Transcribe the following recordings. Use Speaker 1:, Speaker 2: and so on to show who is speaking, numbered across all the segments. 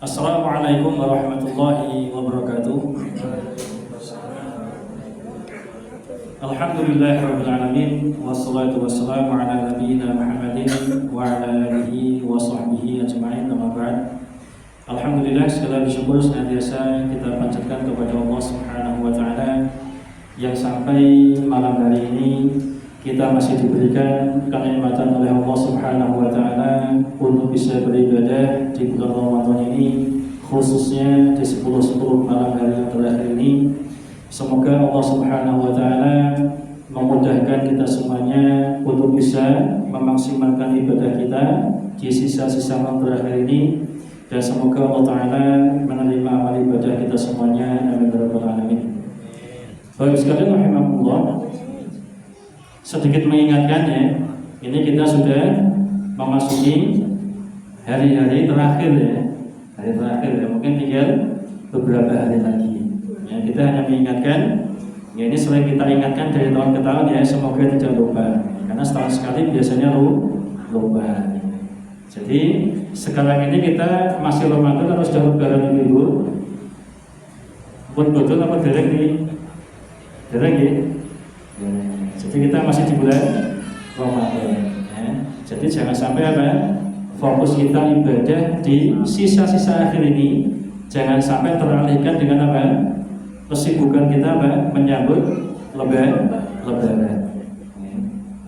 Speaker 1: Assalamualaikum warahmatullahi wabarakatuh. Alhamdulillahirabbil alamin wassalatu wassalamu ala nabiyyina Muhammadin wa ala alihi wa sahbihi ajma'in. Amma ba'd. Alhamdulillah, segala syukur senantiasa kita panjatkan kepada Allah Subhanahu wa taala yang sampai malam hari ini kita masih diberikan kenikmatan oleh Allah Subhanahu wa taala untuk bisa beribadah di bulan Ramadan ini, khususnya di 10 malam hari yang terakhir ini. Semoga Allah Subhanahu wa taala memudahkan kita semuanya untuk bisa memaksimalkan ibadah kita di sisa-sisa malam terakhir ini, dan semoga Allah taala menerima amal ibadah kita semuanya. Amin ya rabbal alamin. Baik sekalian rahimakumullah, sedikit mengingatkan ya, ini kita sudah memasuki hari-hari terakhir ya, hari terakhir ya, mungkin tinggal beberapa hari lagi ya. Kita hanya mengingatkan ya, ini sering kita ingatkan dari tahun ke tahun ya, semoga tidak lupa karena setahun sekali biasanya lupa. Jadi sekarang ini kita masih Ramadan atau sudah lebaran ibu? Betul apa dereng nih? Dereng ya? Jadi kita masih di bulan Ramadan ya. Jadi jangan sampai fokus kita ibadah di sisa-sisa akhir ini jangan sampai teralihkan dengan kesibukan kita menyambut lebaran.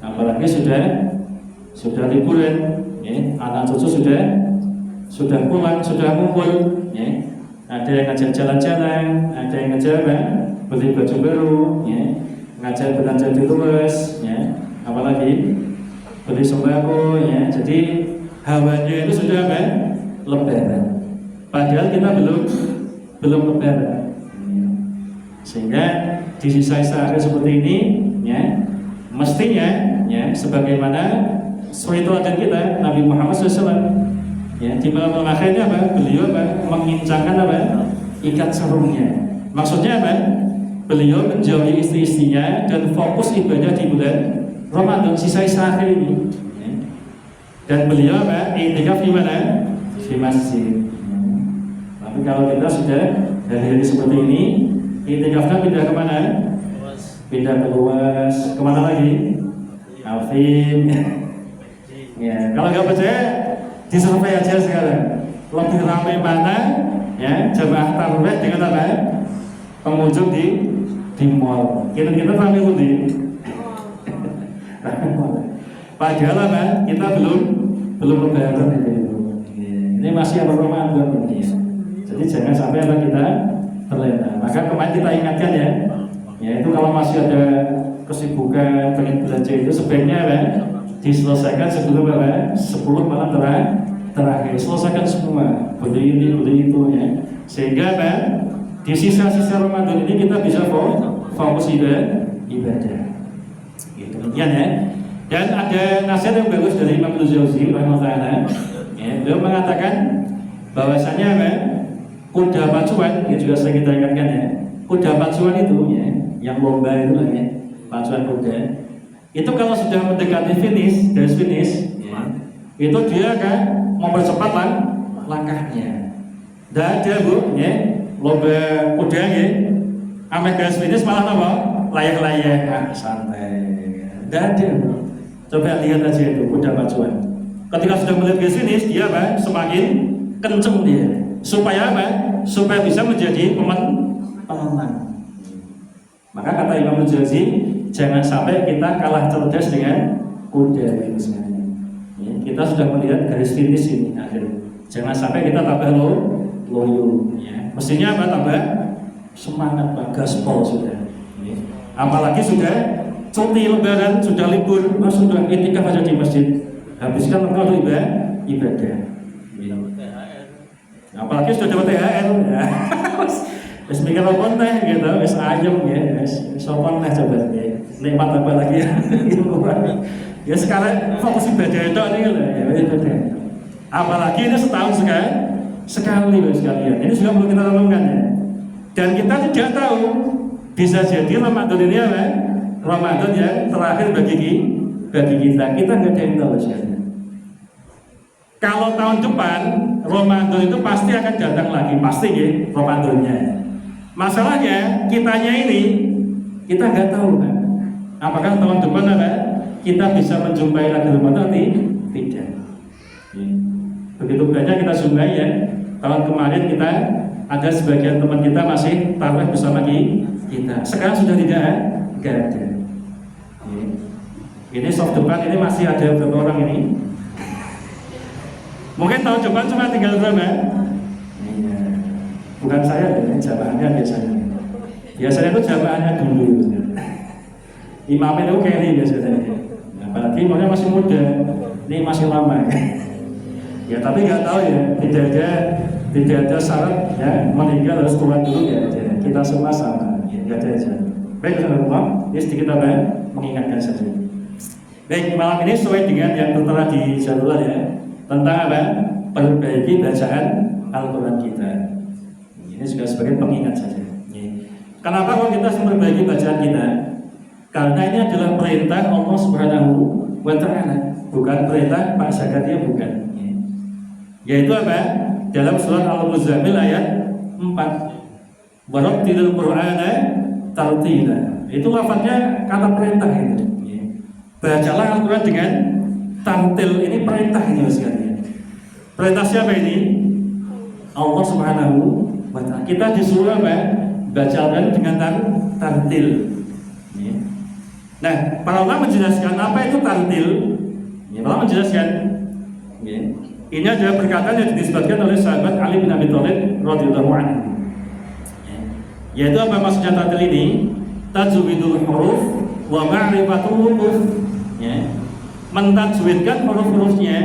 Speaker 1: Apalagi sudah liburan ya. Anak cucu sudah pulang, sudah ngumpul ya. Ada yang ngajak jalan-jalan, ada yang ngajak beli baju baru ya, ngajak belanja di luas ya, apalagi beli sembako ya. Jadi hawanya itu sudah lebaran, padahal kita belum lebaran. Sehingga di sisa-sisa akhir seperti ini ya, mestinya ya, sebagaimana suri teladan kita Nabi Muhammad SAW ya, di malam akhirnya beliau mengincangkan ikat sarungnya. Maksudnya beliau menjauhi istri-istrinya dan fokus ibadah di bulan Ramadan sisa-sisa akhir ini ya. Dan beliau i'tikaf di mana? Di masjid. Tapi kalau kita sudah hari-hari seperti ini, i'tikafnya pindah kemana? Pindah ke luas. Kemana lagi? Alvin ya. Kalau nggak percaya, disurvei aja sekarang. Lebih ramai mana ya jamaah tarawih dengan pengunjung di mall? Kira-kira ramai putih. Padahal kita belum lebaran itu. Ini masih Ramadan ini. Jadi jangan sampai kita terlena. Maka kemarin kita ingatkan ya, yaitu kalau masih ada kesibukan pengen belanja itu sebaiknya diselesaikan sebelum 10 malam terakhir. Selesaikan semua, beli ini beli itu ya, sehingga di sisa-sisa Ramadan ini kita bisa fokus ibadah. Gitu demikian ya. Dan ada nasihat yang bagus dari Imam Al-Jauzi rahimahullah ya, beliau mengatakan bahwasanya kuda pacuan, ini juga sering kita ingatkan ya, kuda pacuan itu ya, yang lomba itu lah ya, pacuan kuda itu kalau sudah mendekati garis finish ya, itu dia akan mempercepat langkahnya. Tidak ada bu ya, lomba kuda ya, sampai garis finish malah layak-layak santai. Tidak ada bu. Coba lihat aja itu kuda pacuan. Ketika sudah melihat garis finish, dia semakin kenceng dia. Supaya supaya bisa menjadi pemenang. Maka kata Imam Al-Jauzi, jangan sampai kita kalah cerdas dengan kuda itu sebenarnya. Ya, kita sudah melihat garis finish ini akhir. Jangan sampai kita tambah loyo. Ya. Mestinya tambah semangat gaspol sudah. Ya. Apalagi sudah cuti lebaran, sudah libur, sudah i'tikaf aja di masjid. Habiskan waktu ibadah. Ya. Apalagi sudah dapat THR. Ya. Wis mikir apa teh gitu, wis ayem ya, wis sopan teh coba ya. Nikmat apa lagi ya. Ya sekarang fokus ibadah itu nih ya, ibadah. Apalagi ini setahun sekali loh sekalian. Ini juga perlu kita renungkan ya. Dan kita tidak tahu, bisa jadi Ramadan ini Ramadan yang terakhir bagi kita. Kita nggak ada yang tahu sekalian. Kalau tahun depan Ramadan itu pasti akan datang lagi, pasti ya Ramadannya. Masalahnya kitanya ini kita nggak tahu kan, apakah tahun depan kita bisa menjumpai lagi Ramadan tidak. Begitu banyak kita jumpai ya. Tahun kemarin kita ada sebagian teman kita masih tarawih bersama kita. Sekarang sudah tidak ada. Ini soft depan ini masih ada beberapa orang ini. Mungkin tahun depan cuma tinggal berapa? Bukan saya, ini jamaahnya biasanya. Biasanya itu jamaahnya dulu. Imamnya itu carry biasanya. Apalagi imamnya masih muda, ini masih lama. Ya tapi nggak tahu ya, tidak ada syarat ya meninggal harus keluar dulu ya. Kita semua sama, nggak ada aja. Baik, teman-teman, ini sedikit mengingatkan saja. Baik, malam ini sesuai dengan yang tertera di jadwal ya, tentang perbaiki bacaan Al-Quran kita. Ini juga sebagai pengingat saja. Kenapa kalau kita harus memperbaiki bacaan kita? Karena ini adalah perintah Allah Subhanahu wa Ta'ala, bukan perintah Pak Zakaria, bukan. Yaitu dalam surat Al-Muzammil ayat 4. Warattilil Qur'ana tartila. Itu lafadznya kata perintah itu. Bacalah Al-Quran dengan tartil, ini perintah ini sekalian. Perintah siapa ini? Allah Subhanahu wa Ta'ala. Kita disuruh baca Al-Quran dengan tartil. Nah, para ulama menjelaskan apa itu tartil. Para menjelaskan. Ini adalah perkataan yang disebutkan oleh sahabat Ali bin Abi Thalib radhiyallahu anhu. Yaitu apa maksudnya tartil ini? Tajwidul huruf wa ma'rifatul huruf. Mentajwidkan huruf-hurufnya,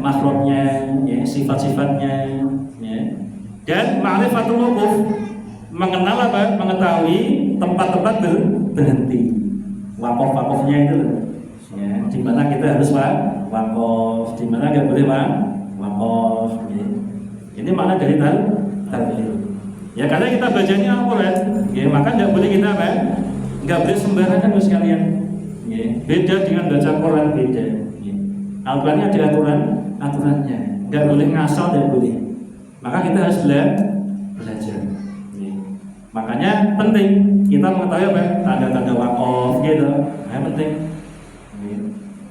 Speaker 1: makhrajnya, sifat-sifatnya, dan ma'rifatul huruf, mengenal mengetahui tempat-tempat berhenti, waqaf-waqafnya itu, di mana kita harus waqaf, di mana nggak boleh waqaf. Ini makna dari tartil. Ya karena kita bacanya Al-Quran, maka nggak boleh kita nggak boleh sembarangan sekalian. Beda dengan baca Quran, beda. Al-Quran ada aturannya, nggak boleh ngasal, nggak boleh. Maka kita harus belajar. Makanya penting kita mengetahui tanda-tanda waqaf gitu. Penting.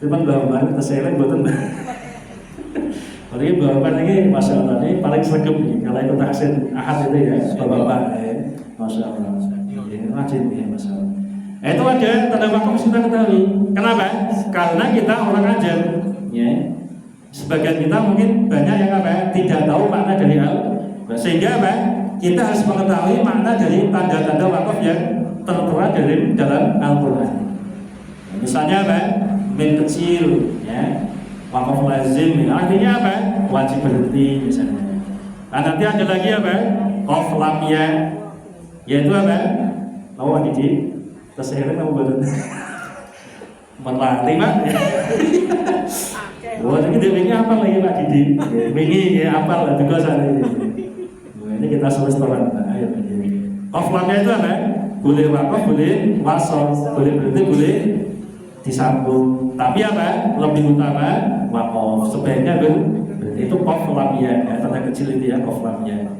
Speaker 1: Cuman bahan terseleng buatan. Apalagi bahan ini masya Allah ini paling sergap nih. Kalau ikut taksin ahad itu ya, bapak-bapak, masya Allah. Rajin ya, masya Allah. Itu ada tanda waqaf kita ketahui. Kenapa? Karena kita orang ajar. Sebagian kita mungkin banyak yang tidak tahu makna dari sehingga kita harus mengetahui makna dari tanda-tanda waqaf yang tertera dalam Al-Quran. Misalnya min kecil, waqaf lazim, artinya wajib berhenti misalnya. Nanti ada lagi qaf lam ya, yaitu tahu Didi? Tersehirin kamu badan melatih Pak. Wah ini dia wingi apa lagi Pak Didi? Wingi ya apa lah juga sana ini. Ini kita selesaikan. Ayo. Qaflamnya itu boleh waqaf, boleh wasol, boleh berhenti, boleh disambung. Tapi lebih utama waqaf. Sebaiknya berhenti itu qaflamnya, tanda kecil itu ya qaflamnya.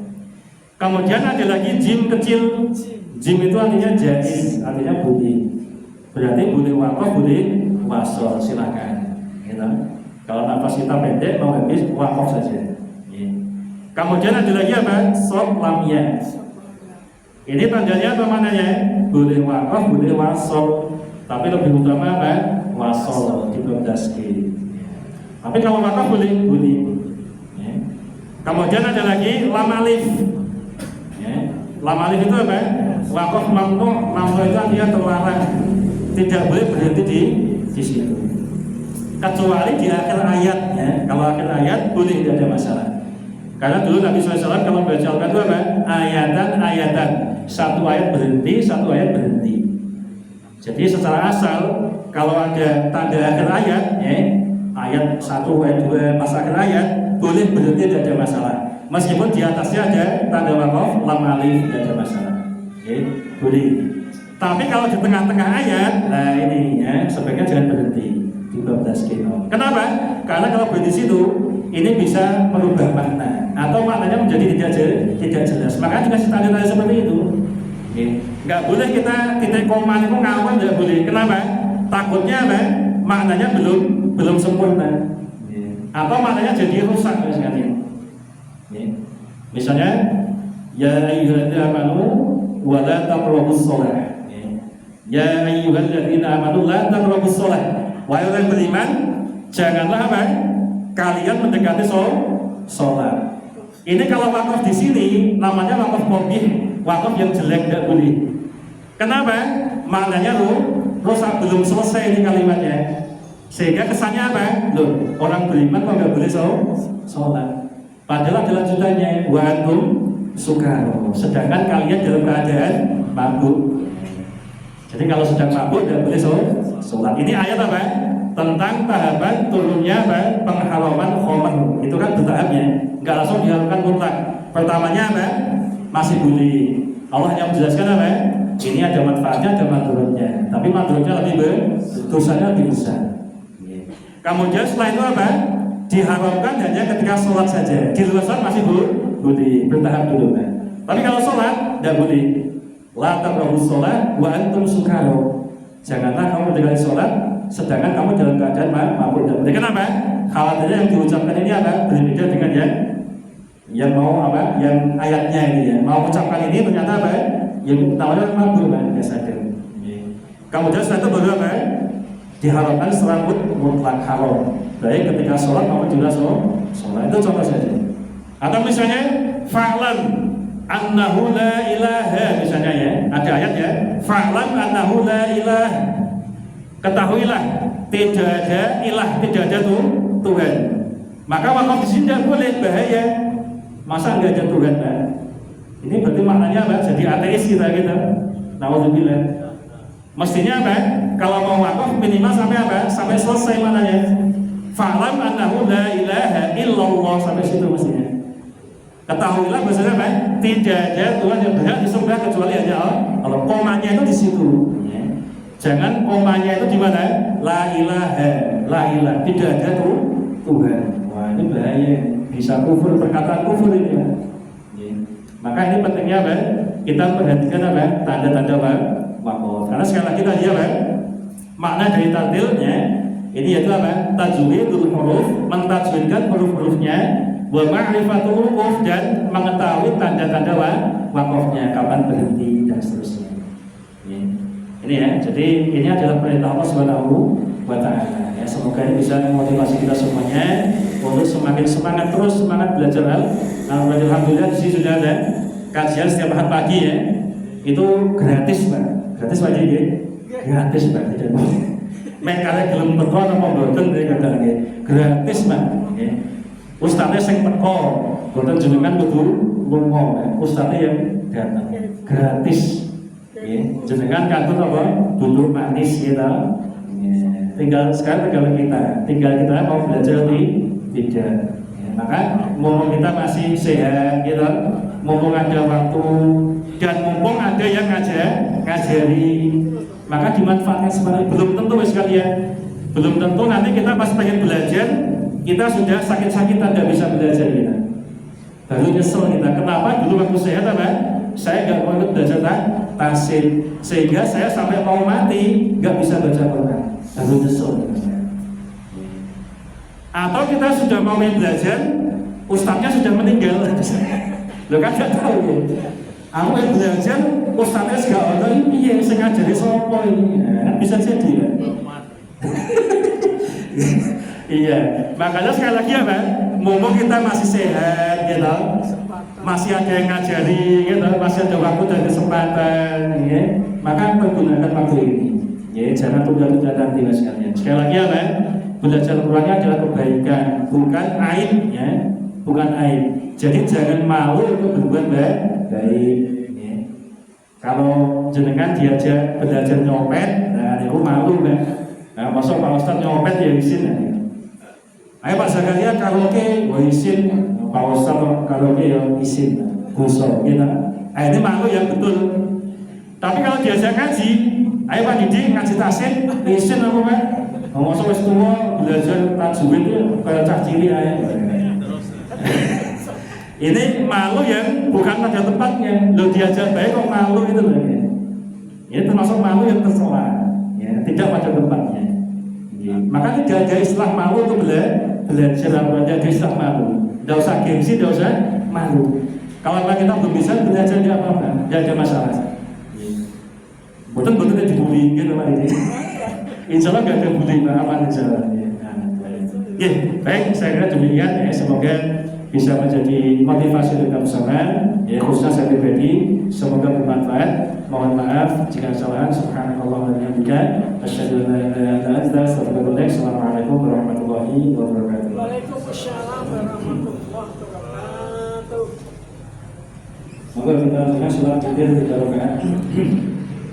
Speaker 1: Kemudian ada lagi jim kecil. Jim itu artinya jaiz, artinya boleh. Berarti boleh waqaf, boleh wasol, silakan. Gitu. Kalau nafas kita pendek mau habis waqaf saja. Kemudian ada lagi shad lam ya. Ini tandanya apa maknanya? Boleh waqaf, boleh wasol. Tapi lebih utama wasol di babdaski. Tapi kalau waqaf boleh. Kemudian ada lagi lam alif. Lam alif itu waqaf mamnu itu artinya terlarang, tidak boleh berhenti di situ. Kecuali di akhir ayat, Kalau akhir ayat boleh, tidak ada masalah. Karena dulu Nabi SAW kalau baca Al-Quran itu ayatan, satu ayat berhenti, satu ayat berhenti. Jadi secara asal kalau ada tanda akhir ayat, ayat 1, ayat 2, pas akhir ayat boleh berhenti, tidak ada masalah. Meskipun di atasnya ada tanda waqaf lam alif, tidak ada masalah. Boleh. Tapi kalau di tengah-tengah ayat, nah ini sebaiknya jangan berhenti di bab taskin. Kenapa? Karena kalau berhenti situ ini bisa merubah makna atau maknanya menjadi tidak jelas. Maka dikasih tanda-tanda seperti itu. Nggak boleh kita titik koma itu ngawal, nggak boleh. Kenapa? Takutnya apa? Maknanya belum sempurna. Atau maknanya jadi rusak misalnya. Misalnya ya ayyuhalladzina amanu wa la taqrabus shalah. Ya ayyuhalladzina amanu la taqrabus shalah. Wahai orang beriman, janganlah apa? Kalian mendekati sholat. Ini kalau wakaf di sini namanya wakaf qabih, wakaf yang jelek, tidak boleh. Kenapa? Maknanya rusak, belum selesai ini kalimatnya. Sehingga kesannya apa? Loh, orang beriman kok nggak boleh sholat. Padahal ada lanjutannya, wa antum sukaro. Sedangkan kalian dalam keadaan mabuk. Jadi kalau sedang mabuk tidak boleh sholat. Ini ayat apa? Tentang tahapan turunnya apa? Pengharaman khamr. Itu kan bertahapnya, nggak langsung diharamkan mutlak. Pertamanya apa? Masih boleh. Allah yang menjelaskan apa? Ini ada manfaatnya, ada madorotnya. Tapi madorotnya lebih dosanya lebih besar. Kemudian setelah itu apa? Diharamkan hanya ketika sholat saja. Di luar sholat masih boleh, bertahap dulu kan. Tapi kalau sholat tidak boleh. La taqrabus sholat wa antum sukaro. Janganlah kamu mendekati sholat sedangkan kamu dalam keadaan mabuk. Kenapa? Khawatirnya yang diucapkan ini apa? Berbeda dengan yang mau apa? Yang ayatnya ini ya. Mau ucapkan ini ternyata apa? Yang namanya mabuk kan, ya sadar. Kemudian setelah itu baru apa? Diharapkan secara mutlak haram. Baik ketika sholat maupun juga sholat. Itu contoh saja. Atau misalnya fa'lam annahu la ilaha, misalnya ya, ada ayat ya, fa'lam annahu la ilah. Ketahuilah tidak ada ilah, tidak ada Tuhan. Maka wakaf di sini tidak boleh, bahaya. Masa nggak ada Tuhan kan? Ini berarti maknanya apa? Jadi ateis kita gitu. Nauzubillah. Mestinya apa? Kalau mau wakaf minimal sampai apa? Sampai selesai maknanya. Fa'lam annahu la ilaha illallah, sampai situ mestinya. Ketahuilah bahasanya apa? Tidak ada Tuhan yang berhak disembah kecuali hanya Allah. Komanya itu di situ. Jangan komanya itu di mana? La ilaha, la ilah. Tidak ada Tuhan. Wah, ini bahaya. Bisa kufur, perkataan kufur ini ya. Maka ini pentingnya apa? Kita perhatikan apa? Tanda-tanda apa? Wakaf. Karena sekali lagi tadi apa? Makna dari tadilnya ini yaitu apa? Tajwidul huruf, mentajwidkan huruf-hurufnya, wa ma'rifatul wuquf, dan mengetahui tanda-tanda wakafnya, kapan berhenti dan seterusnya. Ini ya. Jadi ini adalah perintah Allah Subhanahu wa taala. Ya, semoga ini bisa memotivasi kita semuanya untuk semakin semangat, terus semangat belajar alhamdulillah di sini sudah ada kajian setiap hari pagi ya. Itu gratis, Pak. Gratis Pak ya? Gratis, Pak. Tidak mau. Mekare gelem teko apa mboten ya kadang gratis, Pak. Ya. Ustaznya sing teko, mboten jenengan kudu lunga. Ustaznya yang datang gratis. Ya, jenengan kantor apa? Duduk manis gitu. Ya, tinggal sekarang tinggal kita mau belajar tidak. Ya, maka mumpung kita masih sehat gitu, mumpung ada waktu dan mumpung ada yang ngajari, maka dimanfaatkan sebenarnya. Belum tentu sekalian, belum tentu nanti kita pas pengen belajar kita sudah sakit-sakitan tidak bisa belajar kita. Baru nyesel kita. Kenapa dulu waktu sehat apa? Saya nggak mau belajar tasir, sehingga saya sampai mau mati nggak bisa baca Quran. Baru nyesel. Atau kita sudah mau belajar, ustadznya sudah meninggal. Lo kan nggak tahu ya. Aku mau belajar, ustadznya segala orang ini yang sengaja dari sopo ini, bisa jadi ya. Iya, makanya sekali lagi apa? Mumpung kita masih sehat, gitu, masih ada yang ngajari, gitu, masih ada waktu dan kesempatan, ya, maka pergunakan waktu ini. Ya, jangan tunda-tunda nanti sekalian. Sekali lagi apa? Belajar Qurannya adalah kebaikan, bukan aib, ya, bukan aib. Jadi jangan malu untuk berbuat baik. Ya. Kalau jenengan diajak belajar nyopet, nah itu malu kan? Nah, masuk Pak Ustadz nyopet ya izin. Ya. Ayo Pak Zakaria karaoke, wah izin. Pak Ustadz karaoke ya izin. Gusok, gitu. Nah, ini malu yang betul. Tapi kalau diajak ngaji, ayo Pak Didi ngaji tasik, izin apa Pak? Masuk wis tua belajar tajwid itu kayak cah cilik aja. Ini malu yang bukan pada tempatnya. Lo diajak baik kok malu itu loh ya. Ini termasuk malu yang tercela, ya, tidak pada tempatnya. Ya. Maka tidak ada istilah malu untuk belajar, tidak ada istilah malu. Tidak usah gengsi, tidak usah malu. Kalau kita belum bisa belajar tidak apa-apa, tidak ada masalah. Betul-betul ada dibully gitu Pak ini. Insya Allah nggak ada bullying, aman insya Allah. Ya, baik, saya kira demikian ya. Semoga bisa menjadi motivasi untuk kita bersama, ya, khususnya saya pribadi. Semoga bermanfaat. Mohon maaf jika kesalahan. Subhanallah wa bihamdika, asyhadu an la ilaha illa anta, astaghfiruka wa atubu ilaik. Assalamualaikum warahmatullahi wabarakatuh.
Speaker 2: Waalaikumsalam warahmatullahi wabarakatuh.
Speaker 1: Semoga kita dengan sholat witir 3 rakaat.